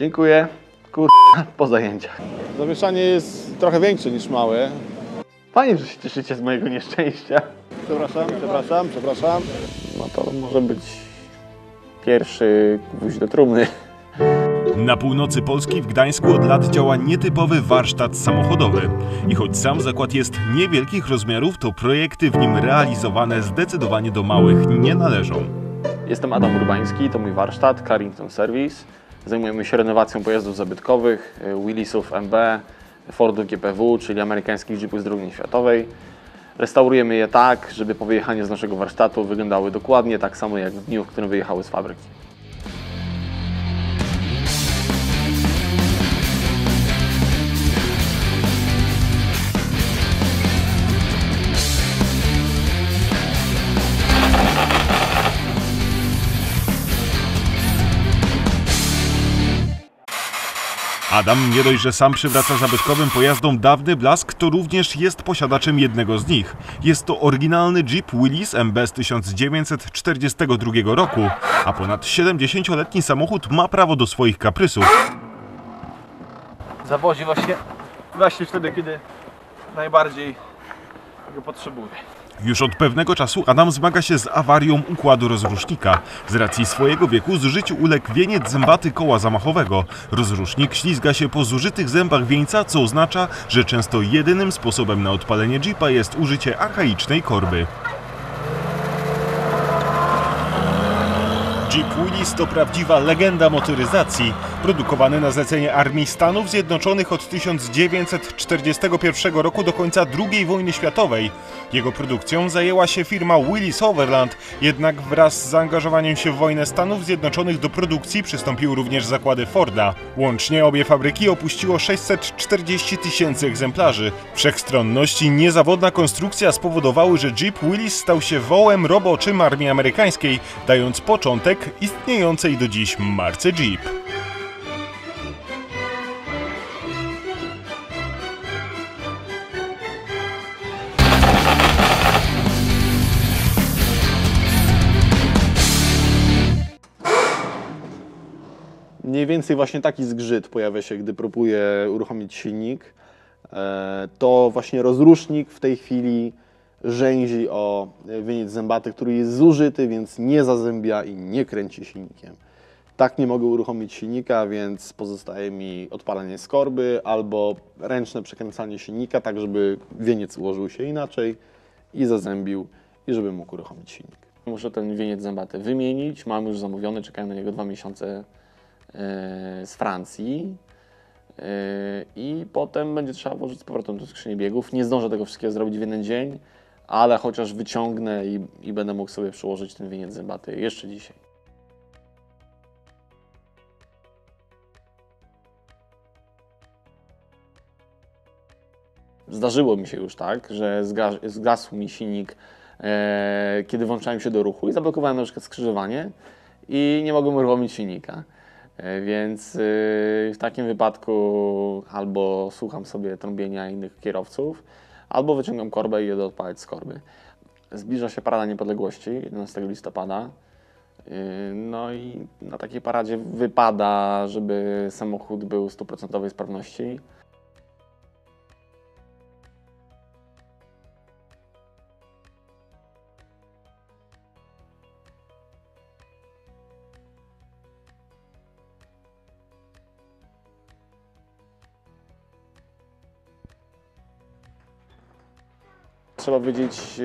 Dziękuję. Po zajęciach. Zamieszanie jest trochę większe niż małe. Fajnie, że się cieszycie z mojego nieszczęścia. Przepraszam. No to może być pierwszy gwóźdź do trumny. Na północy Polski w Gdańsku od lat działa nietypowy warsztat samochodowy. I choć sam zakład jest niewielkich rozmiarów, to projekty w nim realizowane zdecydowanie do małych nie należą. Jestem Adam Urbański, to mój warsztat, Carrington Service. Zajmujemy się renowacją pojazdów zabytkowych, Willisów MB, Fordów GPW, czyli amerykańskich jeepów z II światowej. Restaurujemy je tak, żeby po wyjechaniu z naszego warsztatu wyglądały dokładnie tak samo jak w dniu, w którym wyjechały z fabryki. Adam nie dość, że sam przywraca zabytkowym pojazdom dawny blask, to również jest posiadaczem jednego z nich. Jest to oryginalny Jeep Willys MB z 1942 roku, a ponad 70-letni samochód ma prawo do swoich kaprysów. Zawozi właśnie wtedy, kiedy najbardziej go potrzebuje. Już od pewnego czasu Adam zmaga się z awarią układu rozrusznika. Z racji swojego wieku zużyciu uległ wieniec zębaty koła zamachowego. Rozrusznik ślizga się po zużytych zębach wieńca, co oznacza, że często jedynym sposobem na odpalenie Jeepa jest użycie archaicznej korby. Jeep Willys to prawdziwa legenda motoryzacji. Produkowany na zlecenie Armii Stanów Zjednoczonych od 1941 roku do końca II wojny światowej. Jego produkcją zajęła się firma Willys Overland, jednak wraz z zaangażowaniem się w wojnę Stanów Zjednoczonych do produkcji przystąpiły również zakłady Forda. Łącznie obie fabryki opuściło 640 000 egzemplarzy. Wszechstronność i niezawodna konstrukcja spowodowały, że Jeep Willys stał się wołem roboczym armii amerykańskiej, dając początek istniejącej do dziś marce Jeep. Mniej więcej właśnie taki zgrzyt pojawia się, gdy próbuję uruchomić silnik. To właśnie rozrusznik w tej chwili rzęzi o wieniec zębaty, który jest zużyty, więc nie zazębia i nie kręci silnikiem. Tak nie mogę uruchomić silnika, więc pozostaje mi odpalenie skorby albo ręczne przekręcanie silnika, tak żeby wieniec ułożył się inaczej i zazębił i żeby mógł uruchomić silnik. Muszę ten wieniec zębaty wymienić, mam już zamówiony, czekałem na niego 2 miesiące z Francji i potem będzie trzeba włożyć z powrotem do skrzyni biegów. Nie zdążę tego wszystkiego zrobić w jeden dzień, ale chociaż wyciągnę i będę mógł sobie przyłożyć ten wieniec zębaty jeszcze dzisiaj. Zdarzyło mi się już tak, że zgasł mi silnik, kiedy włączałem się do ruchu i zablokowałem na przykład skrzyżowanie i nie mogłem uruchomić silnika. Więc w takim wypadku albo słucham sobie trąbienia innych kierowców, albo wyciągam korbę i jedę odpalać z korby. Zbliża się Parada Niepodległości 11 listopada. No i na takiej paradzie wypada, żeby samochód był w 100% sprawności. Trzeba wiedzieć,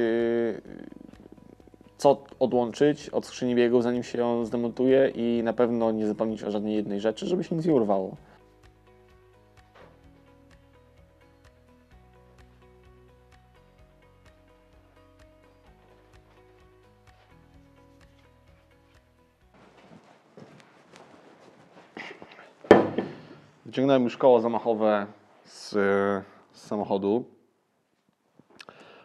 co odłączyć od skrzyni biegów, zanim się ją zdemontuje i na pewno nie zapomnieć o żadnej jednej rzeczy, żeby się nic nie urwało. Wyciągnąłem już koło zamachowe z samochodu.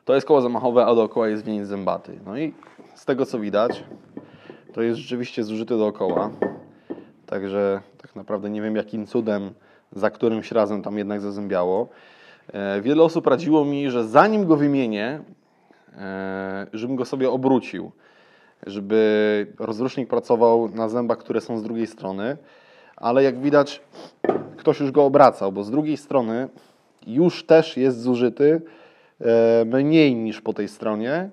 To jest koło zamachowe, a dookoła jest wieniec zębaty. No i z tego co widać, to jest rzeczywiście zużyty dookoła. Także tak naprawdę nie wiem jakim cudem, za którymś razem tam jednak zazębiało. Wiele osób radziło mi, że zanim go wymienię, żebym go sobie obrócił. Żeby rozrusznik pracował na zębach, które są z drugiej strony. ale jak widać ktoś już go obracał, bo z drugiej strony już też jest zużyty mniej niż po tej stronie,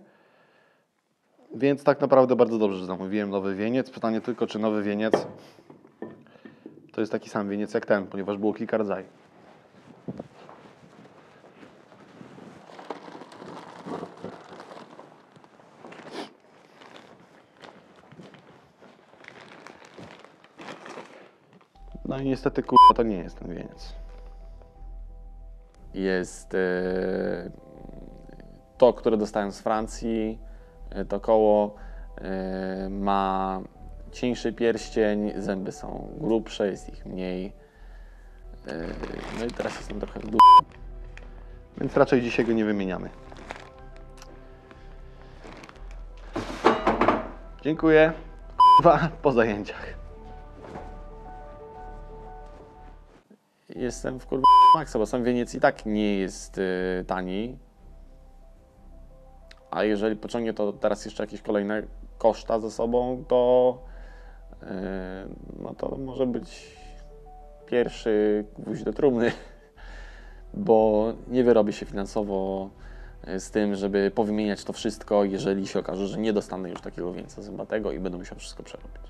więc tak naprawdę bardzo dobrze, że zamówiłem nowy wieniec. Pytanie tylko, czy nowy wieniec to jest taki sam wieniec jak ten, ponieważ było kilka rodzajów. No i niestety, kurwa, to nie jest ten wieniec. Jest to, które dostałem z Francji, to koło ma cieńszy pierścień, zęby są grubsze, jest ich mniej. No i teraz jestem trochę w dół. Więc raczej dzisiaj go nie wymieniamy. Dziękuję. Kurwa, po zajęciach. Jestem w kurwa maksa, bo sam wieniec i tak nie jest tani. A jeżeli pociągnie to teraz jeszcze jakieś kolejne koszta ze sobą, to no to może być pierwszy gwóźdź do trumny, bo nie wyrobię się finansowo z tym, żeby powymieniać to wszystko, jeżeli się okaże, że nie dostanę już takiego wieńca zębatego i będę musiał wszystko przerobić.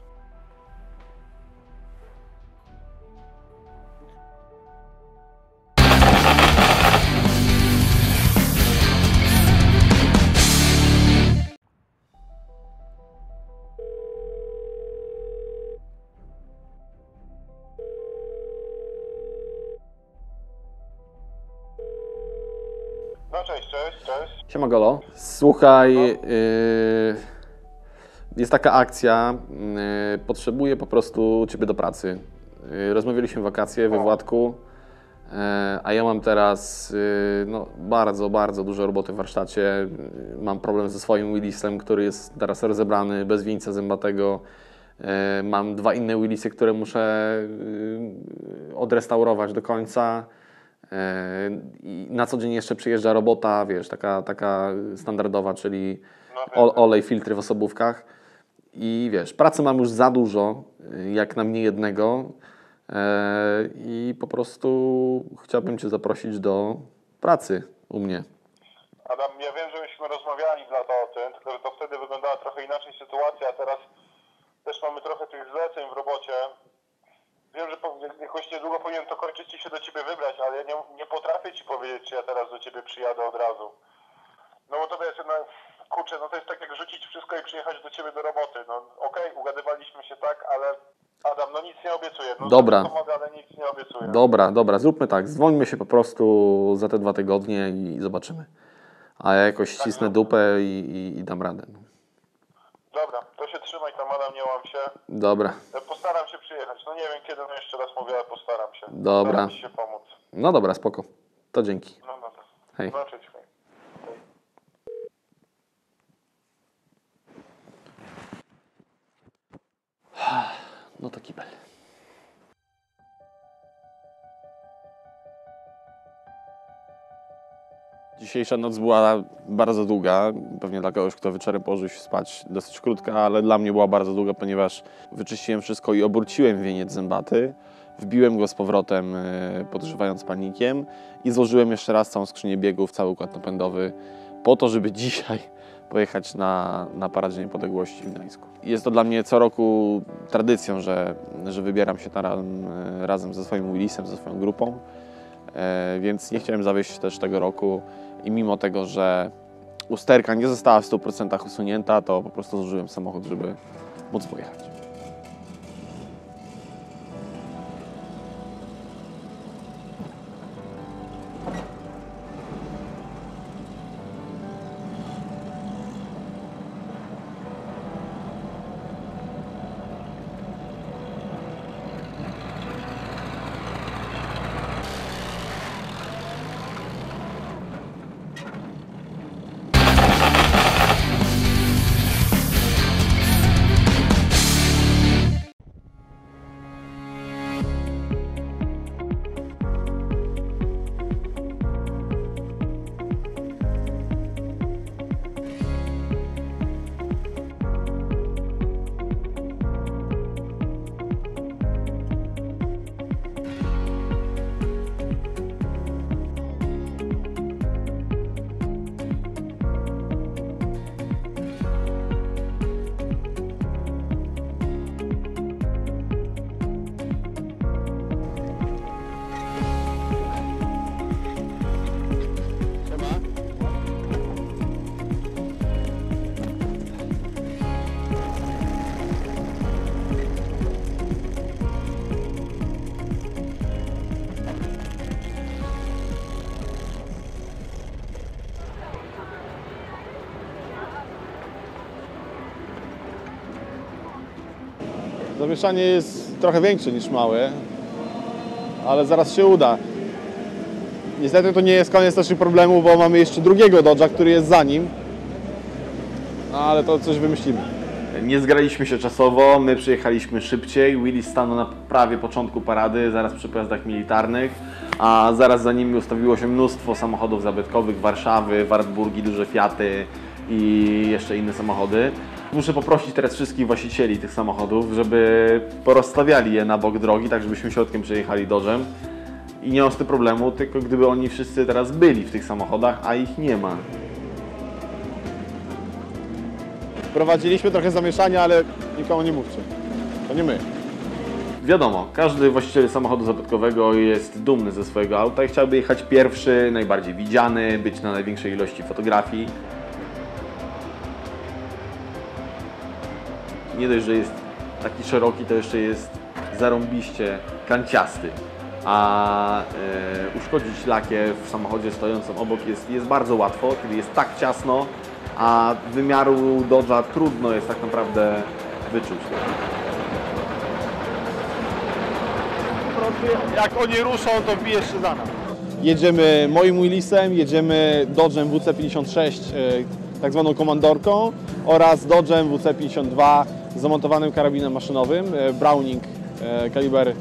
No cześć. Siema Golo. Słuchaj, jest taka akcja, potrzebuję po prostu Ciebie do pracy. Rozmawialiśmy w wakacje we Władku, a ja mam teraz no, bardzo dużo roboty w warsztacie. Mam problem ze swoim Willisem, który jest teraz rozebrany, bez wieńca zębatego. Mam dwa inne Willisy, które muszę odrestaurować do końca. I na co dzień jeszcze przyjeżdża robota, wiesz, taka standardowa, czyli olej, filtry w osobówkach. I wiesz, pracy mam już za dużo, jak na mnie jednego. I po prostu chciałbym Cię zaprosić do pracy u mnie. Adam, ja wiem, że myśmy rozmawiali lata o tym, tylko że to wtedy wyglądała trochę inaczej sytuacja, a teraz też mamy trochę tych zleceń w robocie. Wiem, że jakoś niedługo powinien to kończyć i się do Ciebie wybrać, ale ja nie potrafię Ci powiedzieć, czy ja teraz do Ciebie przyjadę od razu. No bo to wiesz, no kurczę, no to jest tak jak rzucić wszystko i przyjechać do Ciebie do roboty. No okej, ugadywaliśmy się tak, ale Adam, no nic nie obiecuję. No, Dobra. Pomogę, ale nic nie obiecuję. Dobra, zróbmy tak. Dzwońmy się po prostu za te 2 tygodnie i zobaczymy. A ja jakoś ścisnę dupę i dam radę. Dobra, to się trzymaj tam, Adam, nie łam się. Dobra, Postaram się przyjechać. No nie wiem kiedy, no jeszcze raz mówię, ale postaram się. Dobra. Postaram się pomóc. no dobra, spoko. To dzięki. No dobra. Hej. No cześć. Hej. No to kibel. Dzisiejsza noc była bardzo długa, pewnie dla kogoś, kto wieczorem położył się spać, dosyć krótka, ale dla mnie była bardzo długa, ponieważ wyczyściłem wszystko i obróciłem wieniec zębaty, wbiłem go z powrotem, podgrzewając palnikiem i złożyłem jeszcze raz całą skrzynię biegów, cały układ napędowy, po to, żeby dzisiaj pojechać na Parad Dzień Niepodległości w Gdańsku. Jest to dla mnie co roku tradycją, że wybieram się razem ze swoim Willisem, ze swoją grupą, więc nie chciałem zawieść też tego roku i mimo tego, że usterka nie została w 100% usunięta, to po prostu zużyłem samochód, żeby móc pojechać. Zamieszanie jest trochę większe niż małe, ale zaraz się uda. Niestety to nie jest koniec naszych problemów, bo mamy jeszcze drugiego Dodge'a, który jest za nim. Ale to coś wymyślimy. Nie zgraliśmy się czasowo, my przyjechaliśmy szybciej. Willis stanął na prawie początku parady, zaraz przy pojazdach militarnych, a zaraz za nimi ustawiło się mnóstwo samochodów zabytkowych, Warszawy, Wartburgi, duże Fiaty i jeszcze inne samochody. Muszę poprosić teraz wszystkich właścicieli tych samochodów, żeby porozstawiali je na bok drogi, tak żebyśmy środkiem przejechali Dodge'em. I nie ma z tym problemu, tylko gdyby oni wszyscy teraz byli w tych samochodach, a ich nie ma. Prowadziliśmy trochę zamieszania, ale nikomu nie mówcie. To nie my. Wiadomo, każdy właściciel samochodu zabytkowego jest dumny ze swojego auta i chciałby jechać pierwszy, najbardziej widziany, być na największej ilości fotografii. Nie dość, że jest taki szeroki, to jeszcze jest zarąbiście kanciasty. A uszkodzić lakię w samochodzie stojącym obok jest bardzo łatwo, kiedy jest tak ciasno, a wymiaru Dodge'a trudno jest tak naprawdę wyczuć. Jak oni ruszą, to wbijesz się za nas. Jedziemy moim Willisem, jedziemy Dodge'em WC56, tak zwaną komandorką, oraz Dodge'em WC52 z zamontowanym karabinem maszynowym, Browning kaliber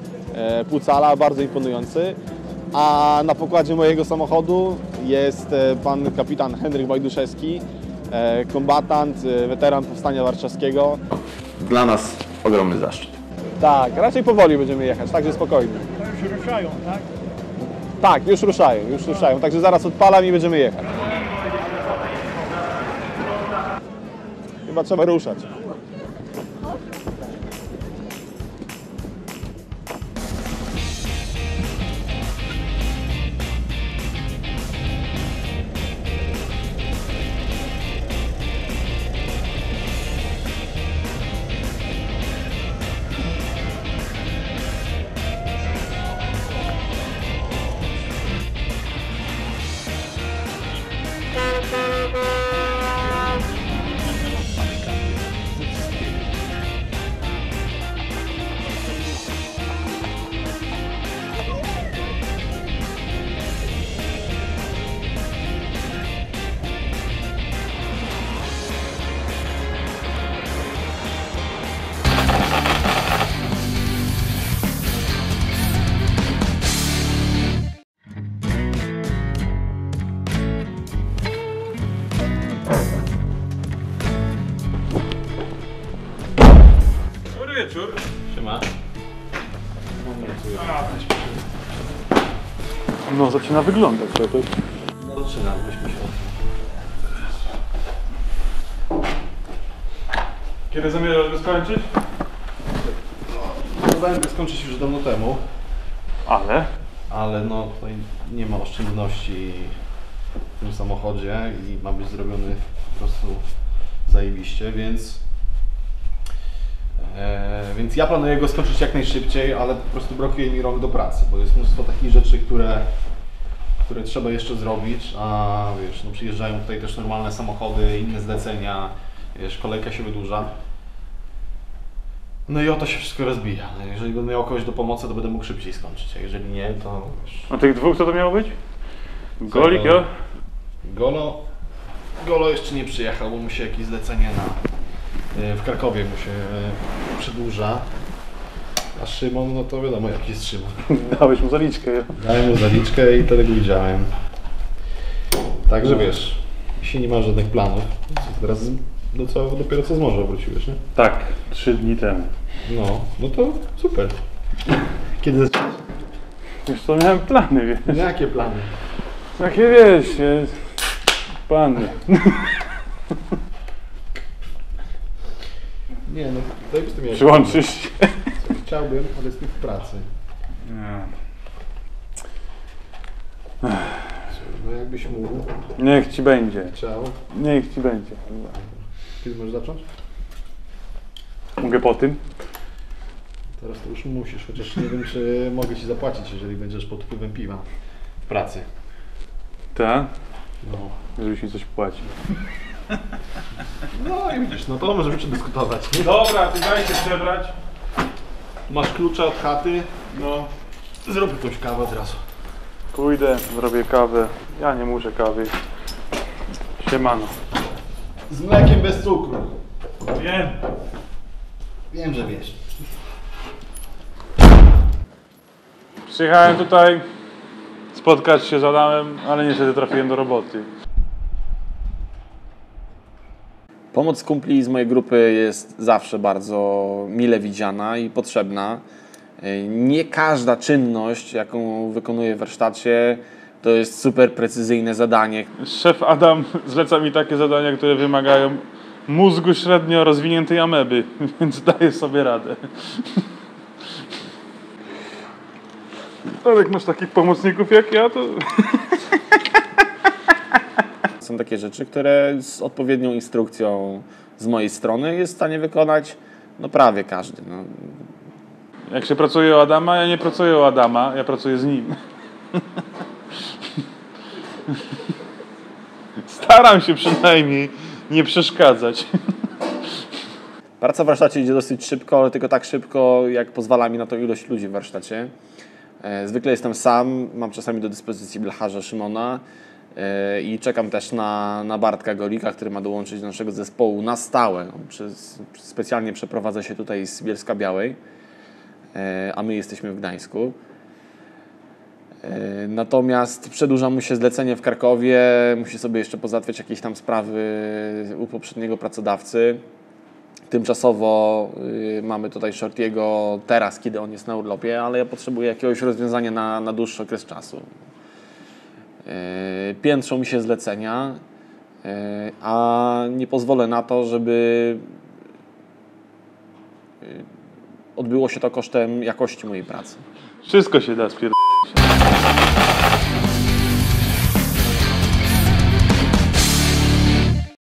pół cala, bardzo imponujący. A na pokładzie mojego samochodu jest pan kapitan Henryk Wajduszewski, kombatant, weteran Powstania Warszawskiego. Dla nas ogromny zaszczyt. Tak, raczej powoli będziemy jechać, także spokojnie. Już ruszają, tak? Tak, już ruszają, także zaraz odpalam i będziemy jechać. Chyba trzeba ruszać. Dobry wieczór. Siema. No, zaczyna wyglądać jakoś. No zaczynam, weźmy się. Kiedy zamierzasz go skończyć? Próbowałem go skończyć już dawno temu, ale no tutaj nie ma oszczędności w tym samochodzie i ma być zrobiony po prostu zajebiście, więc ja planuję go skończyć jak najszybciej, ale po prostu brakuje mi rąk do pracy, bo jest mnóstwo takich rzeczy, które trzeba jeszcze zrobić, a wiesz, no przyjeżdżają tutaj też normalne samochody, inne zlecenia, wiesz, kolejka się wydłuża. No i o to się wszystko rozbija. No, jeżeli będę miał kogoś do pomocy, to będę mógł szybciej skończyć, a jeżeli nie, to wiesz. A tych dwóch co to miało być? Golik, ja? Golo jeszcze nie przyjechał, bo mu się jakieś zlecenie w Krakowie mu się przedłuża. A Szymon, no to wiadomo jaki jest Szymon. Dałeś mu zaliczkę. Dałem mu zaliczkę i wtedy go widziałem. Także wiesz, jeśli nie ma żadnych planów, teraz dopiero co z morza wróciłeś, nie? Tak, 3 dni temu. No to super. Kiedy zaczęłeś? Wiesz co, miałem plany, wiesz. Jakie plany? Takie wiesz, jest... Plany. Nie no, to już ty miałeś. Przyłączysz się. Chciałbym, ale jestem w pracy. No jakbyś mógł, Niech ci będzie. chciał. Niech ci będzie. Kiedy możesz zacząć? Mogę po tym? Teraz to już musisz, chociaż nie wiem czy mogę ci zapłacić, jeżeli będziesz pod wpływem piwa w pracy. Tak? No. Żebyś mi coś płacił. No i widzisz, no to możemy jeszcze dyskutować. Nie? Dobra, ty daj się przebrać. Masz klucze od chaty? No, zrób jakąś kawę od razu. Pójdę, zrobię kawę. Ja nie muszę kawy. Siemano. Z mlekiem bez cukru. Wiem. Wiem, że wiesz. Przyjechałem tutaj spotkać się z Adamem, ale niestety trafiłem do roboty. Pomoc kumpli z mojej grupy jest zawsze bardzo mile widziana i potrzebna. Nie każda czynność, jaką wykonuję w warsztacie, to jest super precyzyjne zadanie. Szef Adam zleca mi takie zadania, które wymagają mózgu średnio rozwiniętej ameby, więc daję sobie radę. Ale jak masz takich pomocników jak ja, to... Są takie rzeczy, które z odpowiednią instrukcją z mojej strony jest w stanie wykonać no prawie każdy. No. Jak się pracuje u Adama, ja nie pracuję u Adama, ja pracuję z nim. Staram się przynajmniej nie przeszkadzać. Praca w warsztacie idzie dosyć szybko, ale tylko tak szybko, jak pozwala mi na to ilość ludzi w warsztacie. Zwykle jestem sam, mam czasami do dyspozycji blacharza Szymona i czekam też na Bartka Golika, który ma dołączyć do naszego zespołu na stałe. On specjalnie przeprowadza się tutaj z Bielska-Białej, a my jesteśmy w Gdańsku. Natomiast przedłuża mu się zlecenie w Krakowie, musi sobie jeszcze pozałatwiać jakieś tam sprawy u poprzedniego pracodawcy. Tymczasowo mamy tutaj Shortiego teraz, kiedy on jest na urlopie, ale ja potrzebuję jakiegoś rozwiązania na dłuższy okres czasu. Piętrzą mi się zlecenia, a nie pozwolę na to, żeby odbyło się to kosztem jakości mojej pracy. Wszystko się da spierdolić.